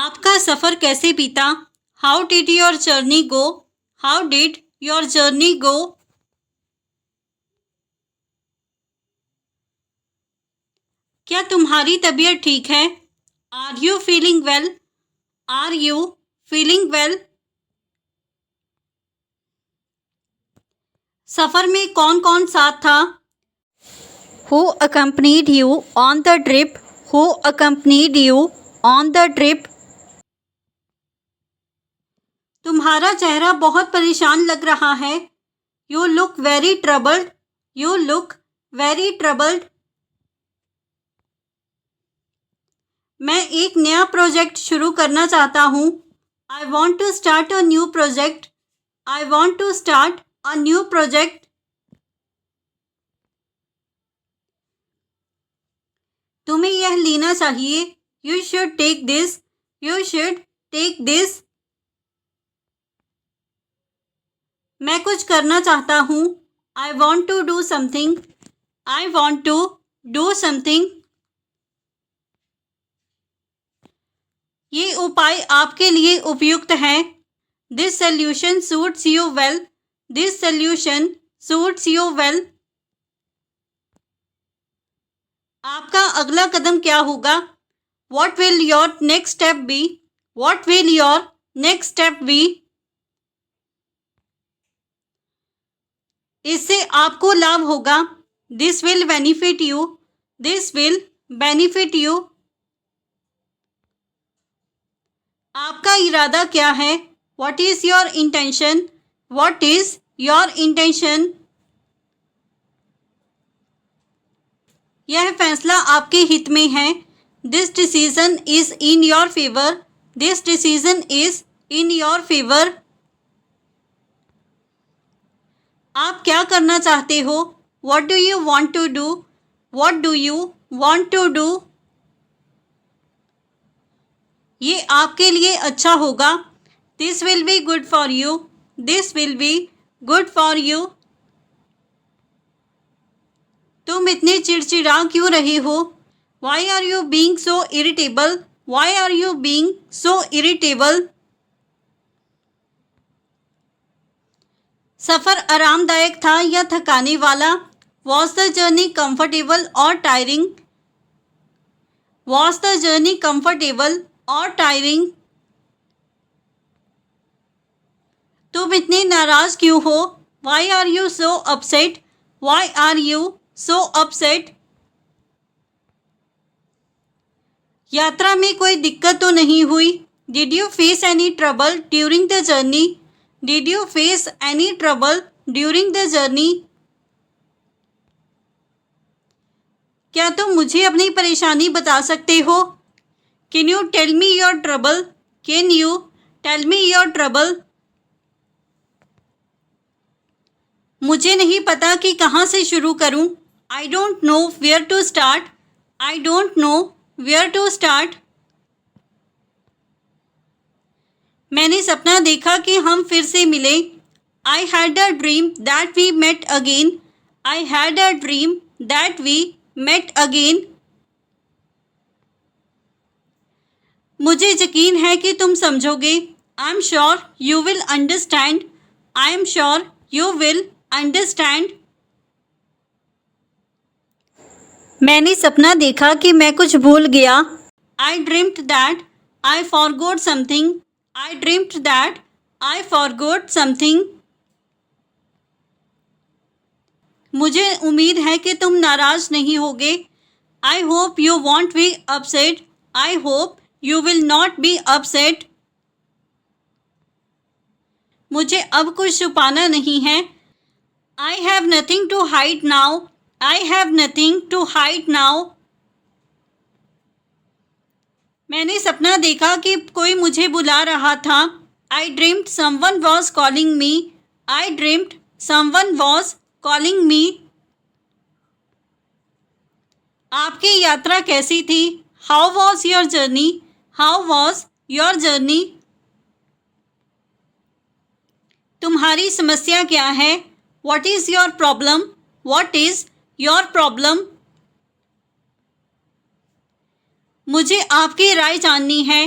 आपका सफ़र कैसे बीता? How did your journey go? How did your journey go? क्या तुम्हारी तबीयत ठीक है? Are you feeling well? Are you feeling well? सफ़र में कौन कौन साथ था? Who accompanied you on the trip? Who accompanied you on the trip? तुम्हारा चेहरा बहुत परेशान लग रहा है। You look very troubled. You look very troubled. मैं एक नया प्रोजेक्ट शुरू करना चाहता हूँ। I want to start a new project. I want to start a new project. तुम्हें यह लेना चाहिए। You should take this. You should take this. मैं कुछ करना चाहता हूँ। I want to do something. I want to do something. ये उपाय आपके लिए उपयुक्त है। This solution suits you well. This solution suits you well. आपका अगला कदम क्या होगा? What will your next step be? What will your next step be? इससे आपको लाभ होगा। This will benefit you. This will benefit you. आपका इरादा क्या है? What is your intention? What is your intention? यह फैसला आपके हित में है। This decision is in your favor. This decision is in your favor. आप क्या करना चाहते हो? What do you want to do? What do you want to do? ये आपके लिए अच्छा होगा। This will be good for you. This will be good for you. तुम इतने चिड़चिड़ा क्यों रहे हो? Why are you being so irritable? Why are you being so irritable? सफ़र आरामदायक था या थकाने वाला? Was the journey comfortable or tiring? Was the journey comfortable or tiring? तुम इतने नाराज़ क्यों हो? Why are you so upset? Why are you so upset? यात्रा में कोई दिक्कत तो नहीं हुई? Did you face any trouble during the journey? Did you face any trouble during the journey? क्या तुम मुझे अपनी परेशानी बता सकते हो? Can you tell me your trouble? Can you tell me your trouble? मुझे नहीं पता कि कहाँ से शुरू करूँ। I don't know where to start. I don't know where to start. मैंने सपना देखा कि हम फिर से मिले। I had a dream that we met again. I had a dream that we met again. मुझे यकीन है कि तुम समझोगे। I'm sure you will understand. I'm sure you will understand. मैंने सपना देखा कि मैं कुछ भूल गया। I dreamt that I forgot something. I dreamt that I forgot something. मुझे उम्मीद है कि तुम नाराज़ नहीं होगे। I hope you won't be upset. I hope you will not be upset. मुझे अब कुछ छुपाना नहीं है। I have nothing to hide now. I have nothing to hide now. मैंने सपना देखा कि कोई मुझे बुला रहा था। I dreamt someone was calling me. I dreamt someone was calling me. आपकी यात्रा कैसी थी? How was your journey? How was your journey? तुम्हारी समस्या क्या है? What is your problem? What is your problem? मुझे आपकी राय जाननी है।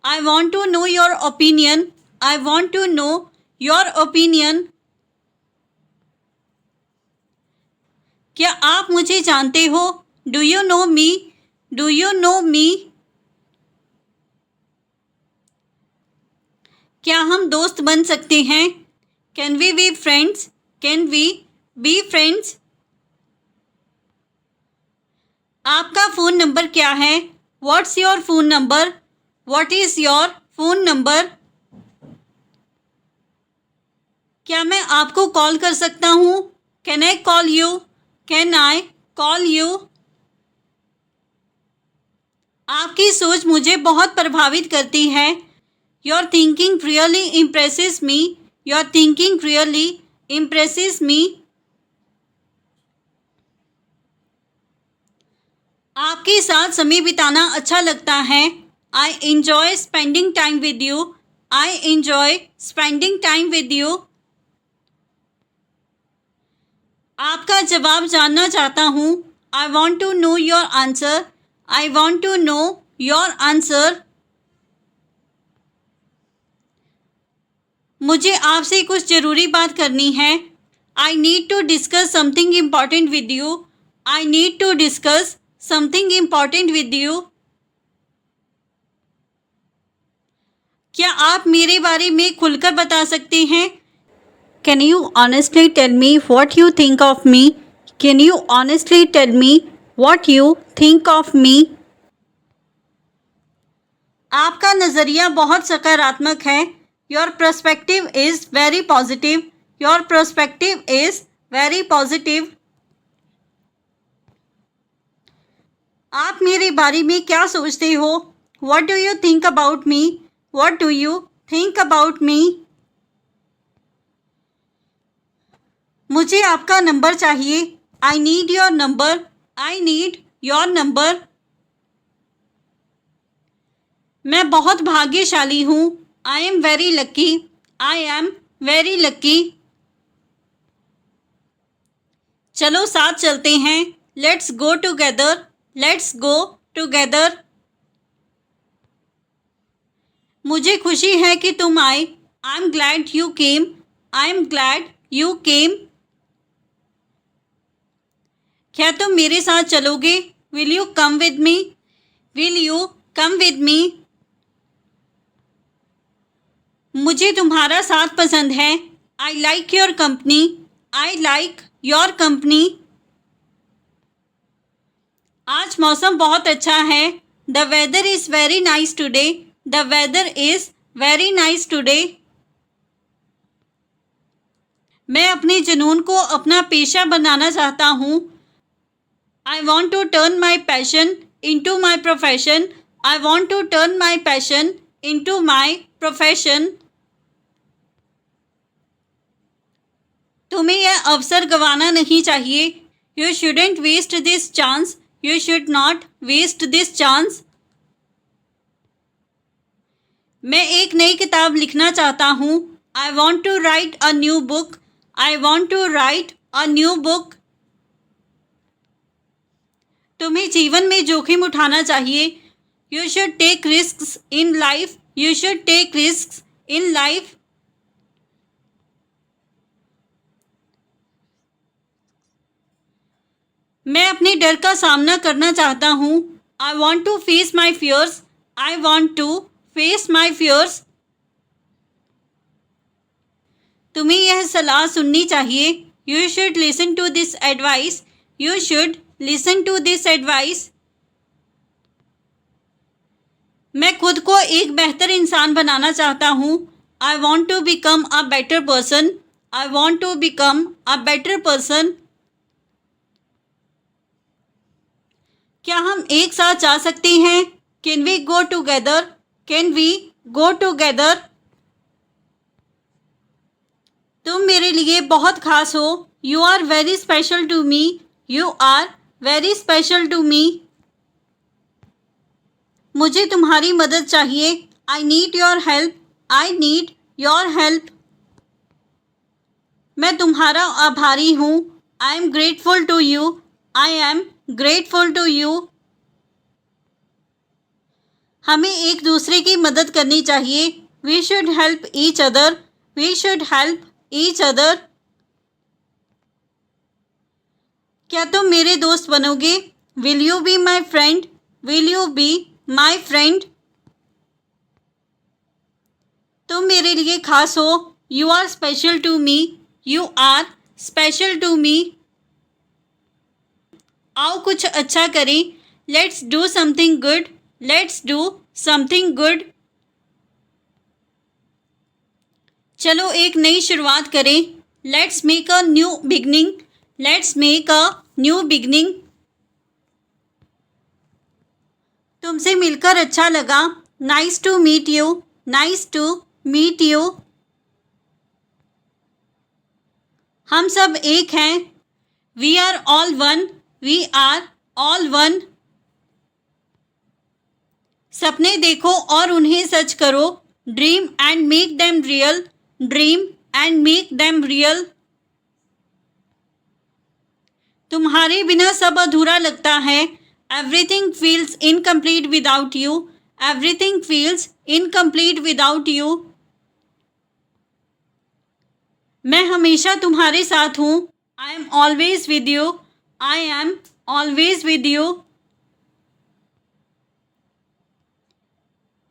I want to know your opinion, I want to know your opinion. क्या आप मुझे जानते हो? Do you know me, do you know me. क्या हम दोस्त बन सकते हैं? Can we be friends, can we be friends. आपका फ़ोन नंबर क्या है? What's your phone number, what is your phone number. क्या मैं आपको कॉल कर सकता हूँ? Can I call you, can I call you. आपकी सोच मुझे बहुत प्रभावित करती है। Your thinking really impresses me, your thinking really impresses me. आपके साथ समय बिताना अच्छा लगता है। I enjoy spending time with you, I enjoy spending time with you. आपका जवाब जानना चाहता हूँ। I want to know your answer, I want to know your answer. मुझे आपसे कुछ ज़रूरी बात करनी है। I need to discuss something important with you, I need to discuss something important with you. क्या आप मेरे बारे में खुलकर बता सकते हैं? Can you honestly tell me what you think of me, can you honestly tell me what you think of me. आपका नज़रिया बहुत सकारात्मक है। Your perspective is very positive, your perspective is very positive. आप मेरे बारे में क्या सोचते हो? What do you think about me, what do you think about मी। मुझे आपका नंबर चाहिए। I need your number, I need your number. मैं बहुत भाग्यशाली हूँ। I am very lucky, I am very lucky. चलो साथ चलते हैं। Let's go together, let's go together. मुझे खुशी है कि तुम आए। I am glad you came, I am glad you came. क्या तुम मेरे साथ चलोगे? Will you come with me, will you come with me. मुझे तुम्हारा साथ पसंद है। I like your company, I like your company. आज मौसम बहुत अच्छा है। The weather is very nice today, the weather is very nice today. मैं अपने जुनून को अपना पेशा बनाना चाहता हूँ। I want to turn my passion into my profession, I want to turn my passion into my profession. तुम्हें यह अवसर गंवाना नहीं चाहिए। You shouldn't waste this chance, you should not waste this chance. मैं एक नई किताब लिखना चाहता हूँ। I want to write a new book, I want to write a new book. तुम्हें जीवन में जोखिम उठाना चाहिए। You should take risks in life, you should take risks in life. मैं अपने डर का सामना करना चाहता हूँ। I want to face my fears, I want to face my fears. तुम्हें यह सलाह सुननी चाहिए। You should listen to this advice, you should listen to this advice. मैं खुद को एक बेहतर इंसान बनाना चाहता हूँ। I want to become a better person, I want to become a better person. क्या हम एक साथ जा सकते हैं? Can we go together, can we go together. तुम मेरे लिए बहुत खास हो। You are very special to me, you are very special to me. मुझे तुम्हारी मदद चाहिए। I need your help, I need your help. मैं तुम्हारा आभारी हूँ। I am grateful to you, I am grateful to you. हमें एक दूसरे की मदद करनी चाहिए। We should help each other. We should help each other. क्या तुम मेरे दोस्त बनोगे? Will you be my friend? Will you be my friend? तुम मेरे लिए खास हो। You are special to me. You are special to me. आओ कुछ अच्छा करें। Let's do something good. Let's do something good. चलो एक नई शुरुआत करें। Let's make a new beginning. Let's make a new beginning. तुमसे मिलकर अच्छा लगा। Nice to meet you. Nice to meet you. हम सब एक हैं। We are all one. We are all one. सपने देखो और उन्हें सच करो। Dream and make them real. Dream and make them real. तुम्हारे बिना सब अधूरा लगता है। Everything feels incomplete without you. Everything feels incomplete without you. मैं हमेशा तुम्हारे साथ हूँ। I am always with you. I am always with you.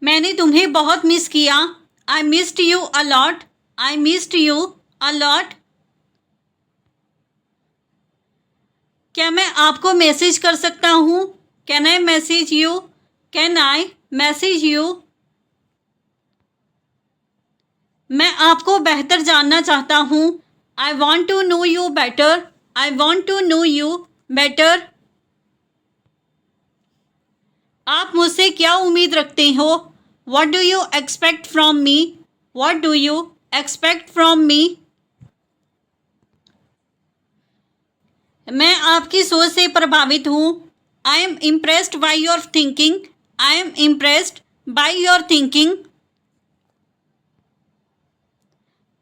मैंने तुम्हें बहुत मिस किया। I missed you a lot. I missed you a lot. क्या मैं आपको मैसेज कर सकता हूँ? Can I message you? Can I message you? मैं आपको बेहतर जानना चाहता हूँ। I want to know you better. I want to know you better. आप मुझसे क्या उम्मीद रखते हो? What do you expect from me? What do you expect from me? मैं आपकी सोच से प्रभावित हूँ। I am impressed by your thinking. I am impressed by your thinking.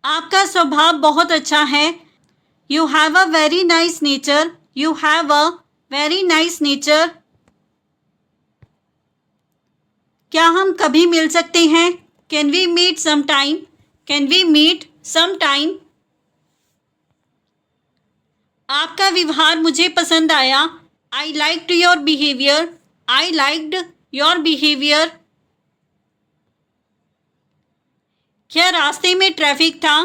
आपका स्वभाव बहुत अच्छा है। You have a very nice nature. You have a very nice nature. क्या हम कभी मिल सकते हैं? Can we meet some time? Can we meet some time? आपका व्यवहार मुझे पसंद आया। I liked your behaviour. I liked your behaviour. क्या रास्ते में ट्रैफिक था?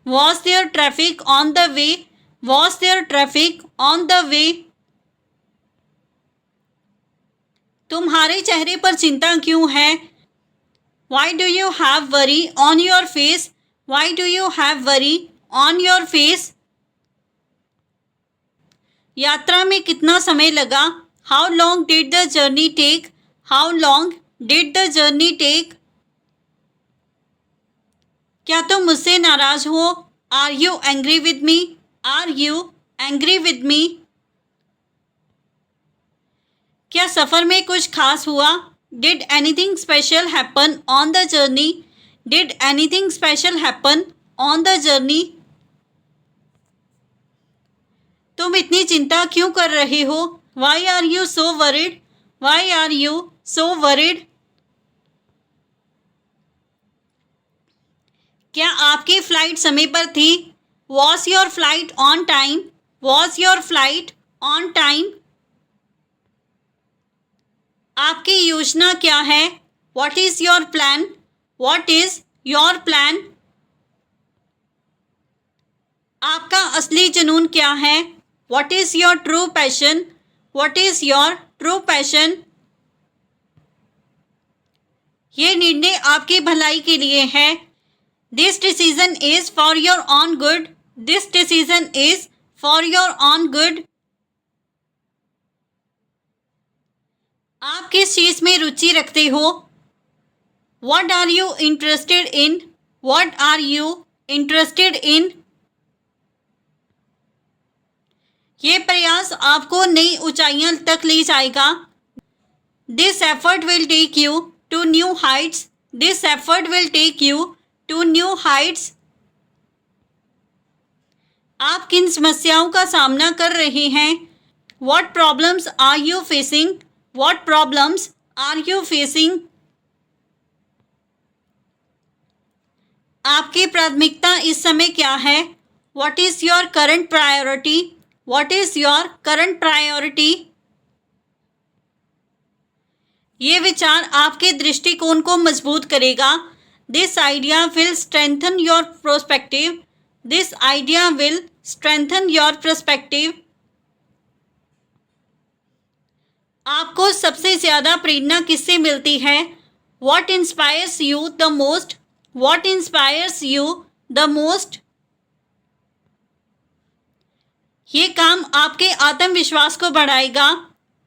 Was there traffic on the way? Was there traffic on the way? तुम्हारे चेहरे पर चिंता क्यों है? Why do you have worry on your face? Why do you have worry on your face? यात्रा में कितना समय लगा? How long did the journey take? How long did the journey take? क्या तुम मुझसे नाराज हो? Are you angry with me? Are you angry with me? क्या सफ़र में कुछ खास हुआ? Did anything special happen on the journey? Did anything special happen on the journey? तुम इतनी चिंता क्यों कर रहे हो? Why are you so worried? Why are you so worried? क्या आपकी फ़्लाइट समय पर थी? Was your flight on time? Was your flight on time? आपकी योजना क्या है? What is your plan? What is your plan? आपका असली जुनून क्या है? What is your true passion? What is your true passion? ये निर्णय आपकी भलाई के लिए है। This decision is for your own good. This decision is for your own good. आप किस चीज़ में रुचि रखते हो? What are you interested in? What are you interested in? ये प्रयास आपको नई ऊंचाइयों तक ले जाएगा। This effort will take you to new heights. This effort will take you to new heights. आप किन समस्याओं का सामना कर रहे हैं? What problems are you facing? What problems are you facing? आपकी प्राथमिकता इस समय क्या है? What is your current priority? What is your current priority? ये विचार आपके दृष्टिकोण को मजबूत करेगा। This idea will strengthen your perspective. This idea will strengthen your perspective. आपको सबसे ज़्यादा प्रेरणा किससे मिलती है? What inspires you the most? What inspires you the most? ये काम आपके आत्मविश्वास को बढ़ाएगा।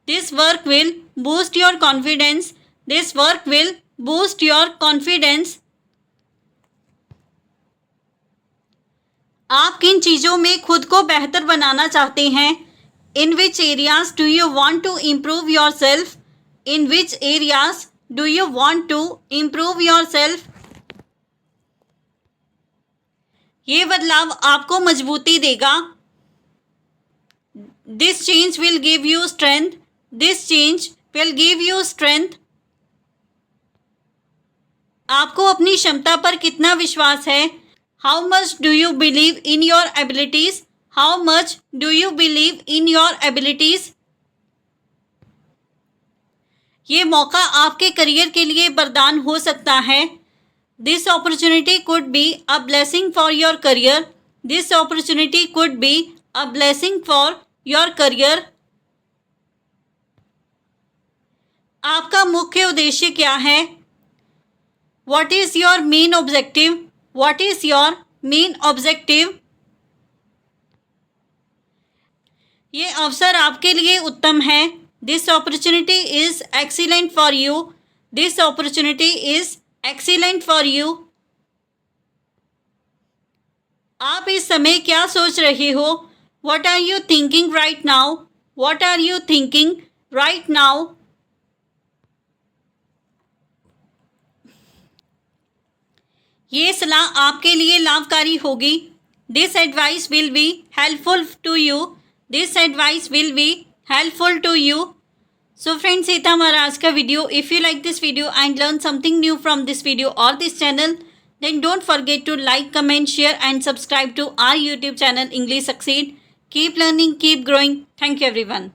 This work will boost your confidence. This work will boost your confidence. आप किन चीज़ों में खुद को बेहतर बनाना चाहते हैं? In which areas do you want to improve yourself? In which areas do you want to improve yourself? ये बदलाव आपको मजबूती देगा। This change will give you strength. This change will give you strength. आपको अपनी क्षमता पर कितना विश्वास है? How much do you believe in your abilities? How much do you believe in your abilities? ये मौका आपके करियर के लिए वरदान हो सकता है। This opportunity could be a blessing for your career. This opportunity could be a blessing for your career. आपका मुख्य उद्देश्य क्या है? What is your main objective? What is your main objective? ये अवसर आपके लिए उत्तम है। This opportunity is excellent for you. This opportunity is excellent for you. आप इस समय क्या सोच रहे हो? What are you thinking right now? What are you thinking right now? ये सलाह आपके लिए लाभकारी होगी। This advice will be helpful to you. This advice will be helpful to you. So friends, ये था हमारा आज का video. If you like this video and learn something new from this video or this channel, then don't forget to like, comment, share and subscribe to our YouTube channel English Succeed. Keep learning, keep growing. Thank you everyone.